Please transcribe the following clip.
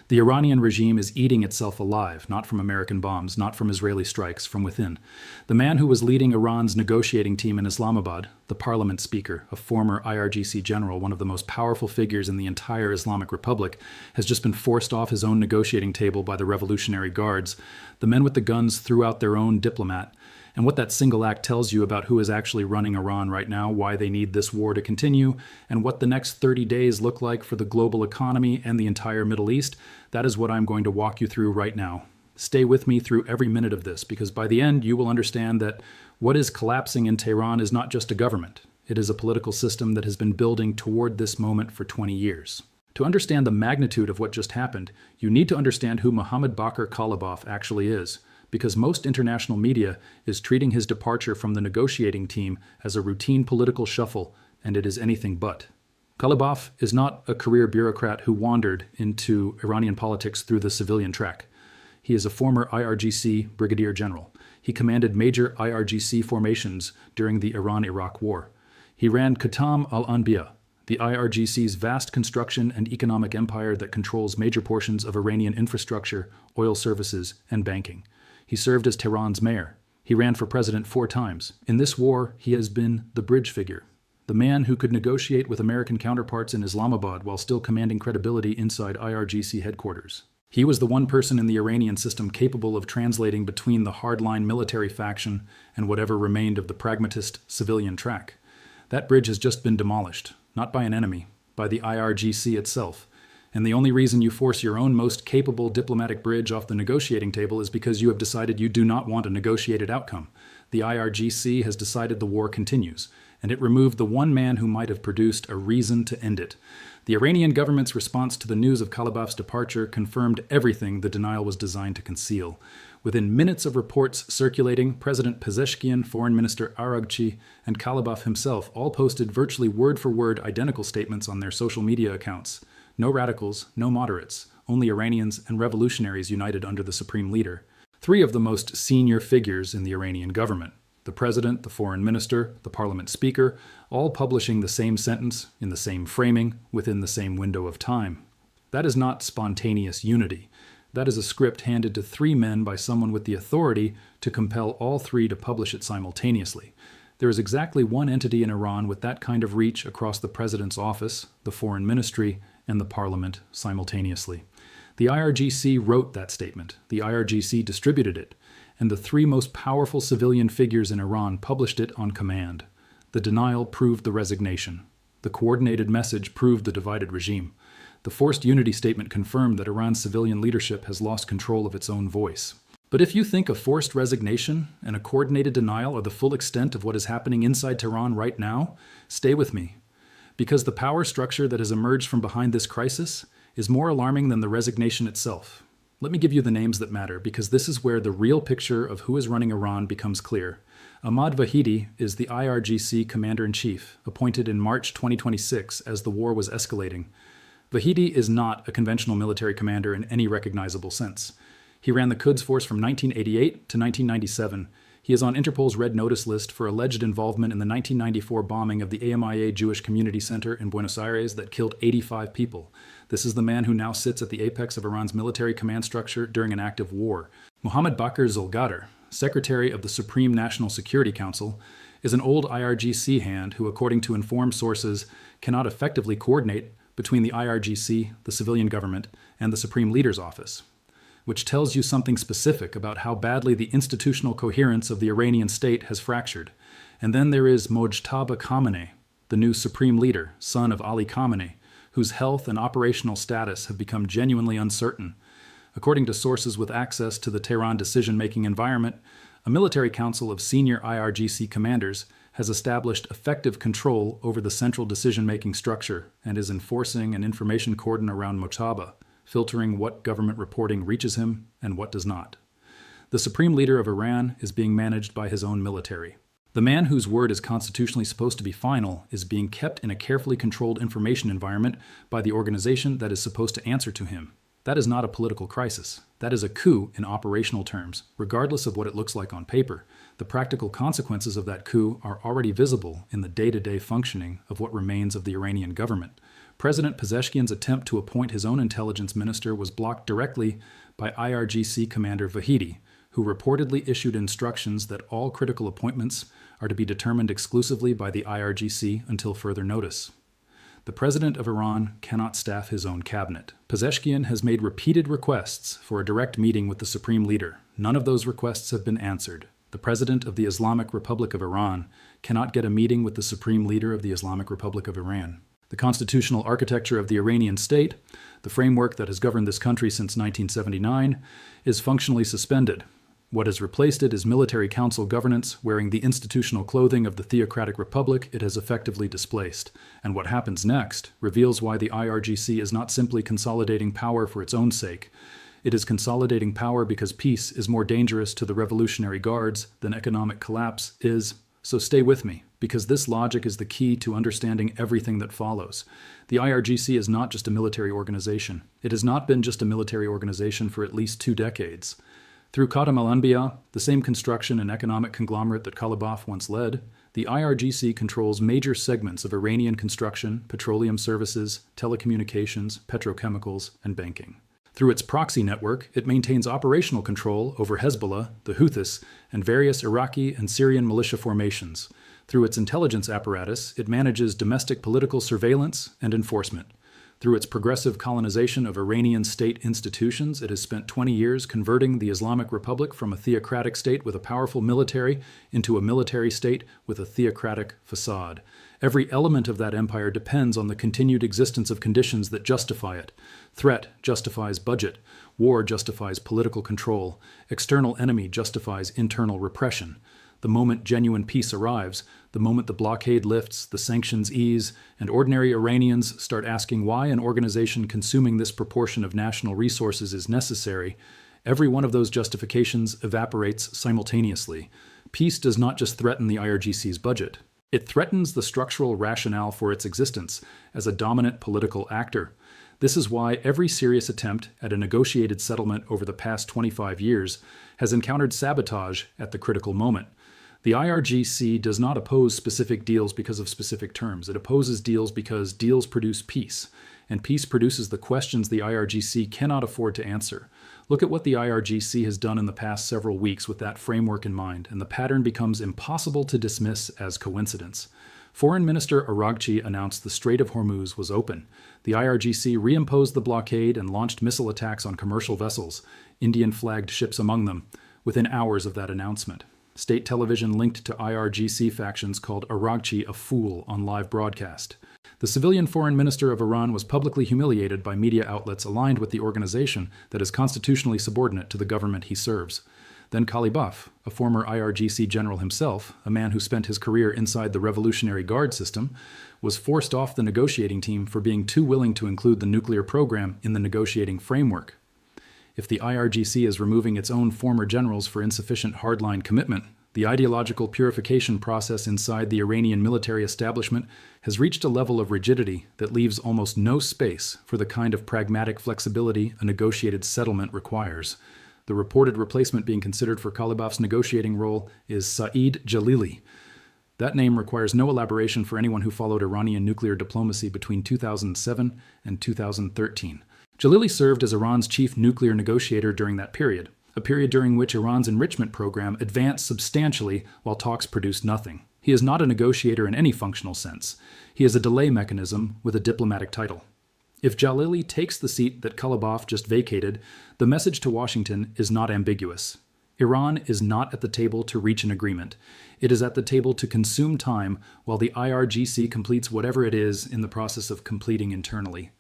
The Iranian regime is eating itself alive, not from American bombs, not from Israeli strikes, from within. The man who was leading Iran's negotiating team in Islamabad, the parliament speaker, a former IRGC general, one of the most powerful figures in the entire Islamic Republic, has just been forced off his own negotiating table by the Revolutionary Guards. The men with the guns threw out their own diplomat. And what that single act tells you about who is actually running Iran right now, why they need this war to continue, and what the next 30 days look like for the global economy and the entire Middle East, that is what I'm going to walk you through right now. Stay with me through every minute of this, because by the end you will understand that what is collapsing in Tehran is not just a government. It is a political system that has been building toward this moment for 20 years. To understand the magnitude of what just happened, you need to understand who Mohammad Bakr Kalibaf actually is, because most international media is treating his departure from the negotiating team as a routine political shuffle, and it is anything but. Kalibaf is not a career bureaucrat who wandered into Iranian politics through the civilian track. He is a former IRGC brigadier general. He commanded major IRGC formations during the Iran-Iraq War. He ran Khatam al-Anbiya, the IRGC's vast construction and economic empire that controls major portions of Iranian infrastructure, oil services, and banking. He served as Tehran's mayor. He ran for president 4 times. In this war, he has been the bridge figure, the man who could negotiate with American counterparts in Islamabad while still commanding credibility inside IRGC headquarters. He was the one person in the Iranian system capable of translating between the hardline military faction and whatever remained of the pragmatist civilian track. That bridge has just been demolished, not by an enemy, by the IRGC itself. And the only reason you force your own most capable diplomatic bridge off the negotiating table is because you have decided you do not want a negotiated outcome. The IRGC has decided the war continues, and it removed the one man who might have produced a reason to end it. The Iranian government's response to the news of Kalibaf's departure confirmed everything the denial was designed to conceal. Within minutes of reports circulating, President Pezeshkian, Foreign Minister Araghchi, and Kalibaf himself all posted virtually word-for-word identical statements on their social media accounts. No radicals, no moderates, only Iranians and revolutionaries united under the supreme leader. 3 of the most senior figures in the Iranian government, the president, the foreign minister, the parliament speaker, all publishing the same sentence, in the same framing, within the same window of time. That is not spontaneous unity. That is a script handed to 3 men by someone with the authority to compel all 3 to publish it simultaneously. There is exactly one entity in Iran with that kind of reach across the president's office, the foreign ministry, and the parliament simultaneously. The IRGC wrote that statement, the IRGC distributed it, and the 3 most powerful civilian figures in Iran published it on command. The denial proved the resignation. The coordinated message proved the divided regime. The forced unity statement confirmed that Iran's civilian leadership has lost control of its own voice. But if you think a forced resignation and a coordinated denial are the full extent of what is happening inside Tehran right now, stay with me. Because the power structure that has emerged from behind this crisis is more alarming than the resignation itself. Let me give you the names that matter, because this is where the real picture of who is running Iran becomes clear. Ahmad Vahidi is the IRGC commander-in-chief, appointed in March 2026 as the war was escalating. Vahidi is not a conventional military commander in any recognizable sense. He ran the Quds Force from 1988 to 1997. He is on Interpol's Red Notice list for alleged involvement in the 1994 bombing of the AMIA Jewish Community Center in Buenos Aires that killed 85 people. This is the man who now sits at the apex of Iran's military command structure during an active war. Mohammad Bakr Zolgadar, Secretary of the Supreme National Security Council, is an old IRGC hand who, according to informed sources, cannot effectively coordinate between the IRGC, the civilian government, and the Supreme Leader's office, which tells you something specific about how badly the institutional coherence of the Iranian state has fractured. And then there is Mojtaba Khamenei, the new supreme leader, son of Ali Khamenei, whose health and operational status have become genuinely uncertain. According to sources with access to the Tehran decision-making environment, a military council of senior IRGC commanders has established effective control over the central decision-making structure and is enforcing an information cordon around Mojtaba, filtering what government reporting reaches him and what does not. The supreme leader of Iran is being managed by his own military. The man whose word is constitutionally supposed to be final is being kept in a carefully controlled information environment by the organization that is supposed to answer to him. That is not a political crisis. That is a coup in operational terms, regardless of what it looks like on paper. The practical consequences of that coup are already visible in the day-to-day functioning of what remains of the Iranian government. President Pezeshkian's attempt to appoint his own intelligence minister was blocked directly by IRGC Commander Vahidi, who reportedly issued instructions that all critical appointments are to be determined exclusively by the IRGC until further notice. The president of Iran cannot staff his own cabinet. Pezeshkian has made repeated requests for a direct meeting with the supreme leader. None of those requests have been answered. The president of the Islamic Republic of Iran cannot get a meeting with the supreme leader of the Islamic Republic of Iran. The constitutional architecture of the Iranian state, the framework that has governed this country since 1979, is functionally suspended. What has replaced it is military council governance, wearing the institutional clothing of the theocratic republic it has effectively displaced. And what happens next reveals why the IRGC is not simply consolidating power for its own sake. It is consolidating power because peace is more dangerous to the Revolutionary Guards than economic collapse is. So stay with me, because this logic is the key to understanding everything that follows. The IRGC is not just a military organization. It has not been just a military organization for at least 2 decades. Through Khatam al-Anbiya, the same construction and economic conglomerate that Qalibaf once led, the IRGC controls major segments of Iranian construction, petroleum services, telecommunications, petrochemicals, and banking. Through its proxy network, it maintains operational control over Hezbollah, the Houthis, and various Iraqi and Syrian militia formations. Through its intelligence apparatus, it manages domestic political surveillance and enforcement. Through its progressive colonization of Iranian state institutions, it has spent 20 years converting the Islamic Republic from a theocratic state with a powerful military into a military state with a theocratic facade. Every element of that empire depends on the continued existence of conditions that justify it. Threat justifies budget. War justifies political control. External enemy justifies internal repression. The moment genuine peace arrives, the moment the blockade lifts, the sanctions ease, and ordinary Iranians start asking why an organization consuming this proportion of national resources is necessary, every one of those justifications evaporates simultaneously. Peace does not just threaten the IRGC's budget. It threatens the structural rationale for its existence as a dominant political actor. This is why every serious attempt at a negotiated settlement over the past 25 years has encountered sabotage at the critical moment. The IRGC does not oppose specific deals because of specific terms. It opposes deals because deals produce peace, and peace produces the questions the IRGC cannot afford to answer. Look at what the IRGC has done in the past several weeks with that framework in mind, and the pattern becomes impossible to dismiss as coincidence. Foreign Minister Araghchi announced the Strait of Hormuz was open. The IRGC reimposed the blockade and launched missile attacks on commercial vessels, Indian-flagged ships among them, within hours of that announcement. State television linked to IRGC factions called Araghchi a fool on live broadcast. The civilian foreign minister of Iran was publicly humiliated by media outlets aligned with the organization that is constitutionally subordinate to the government he serves. Then Qalibaf, a former IRGC general himself, a man who spent his career inside the Revolutionary Guard system, was forced off the negotiating team for being too willing to include the nuclear program in the negotiating framework. If the IRGC is removing its own former generals for insufficient hardline commitment, the ideological purification process inside the Iranian military establishment has reached a level of rigidity that leaves almost no space for the kind of pragmatic flexibility a negotiated settlement requires. The reported replacement being considered for Qalibaf's negotiating role is Saeed Jalili. That name requires no elaboration for anyone who followed Iranian nuclear diplomacy between 2007 and 2013. Jalili served as Iran's chief nuclear negotiator during that period, a period during which Iran's enrichment program advanced substantially while talks produced nothing. He is not a negotiator in any functional sense. He is a delay mechanism with a diplomatic title. If Jalili takes the seat that Qalibaf just vacated, the message to Washington is not ambiguous. Iran is not at the table to reach an agreement. It is at the table to consume time while the IRGC completes whatever it is in the process of completing internally.